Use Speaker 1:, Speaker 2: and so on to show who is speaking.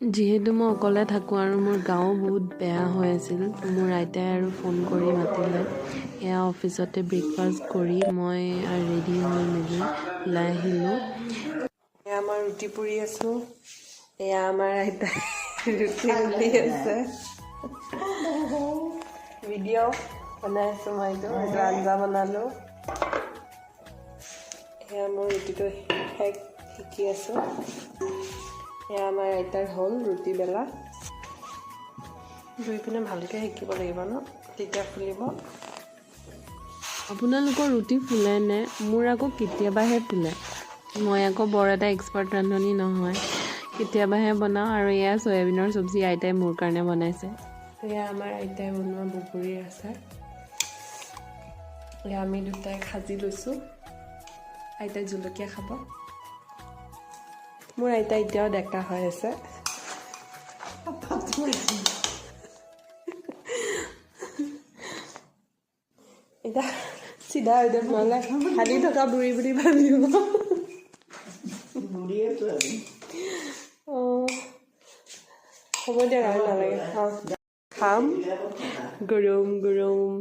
Speaker 1: যিহেতু মই অকলে থাকোঁ আৰু মোৰ গাও বহুত বেয়া হৈ আছিল, মোৰ আইতাই আৰু ফোন কৰি মাতিলে। এয়া অফিচতে ব্ৰেকফাষ্ট কৰি মই ৰেডি হৈ মেলি ওলাই আহিলোঁ। এয়া মই ৰুটি পুৰি আছোঁ, এয়া আমাৰ আইতাই ৰুটি পুৰি আছে। ভিডিঅ' বনাই আছোঁ মই, এইটো আঞ্জা বনালোঁ। এয়া মই ৰুটিটো শিকি আছোঁ। এয়া আমাৰ আইতাৰ হ'ল ৰুটি বেলা। দুই পিনে ভালকৈ শিকিব লাগিব ন, তেতিয়া ফুলিব। আপোনালোকৰ ৰুটি ফুলে নে? মোৰ আকৌ কেতিয়াবাহে ফুলে। মই আকৌ বৰ এটা এক্সপাৰ্ট ৰান্ধনি নহয়, কেতিয়াবাহে বনাওঁ। আৰু এয়া চয়াবিনৰ চব্জি আইতাই মোৰ কাৰণে বনাইছে। এয়া আমাৰ আইতাই বনোৱা বগৰীৰ আচাৰ। এয়া আমি দুটাই সাজি লৈছোঁ। আইতাই জলকীয়া খাব। মোৰ আইতা এতিয়াও ডেকা হৈ আছে। এতিয়া চিধা হৈ যাব নহ'লে হালি থকা বুঢ়ী বুলি ভাবিব। হ'ব দিয়ক আৰু নালাগে, খাম গৰম গৰম।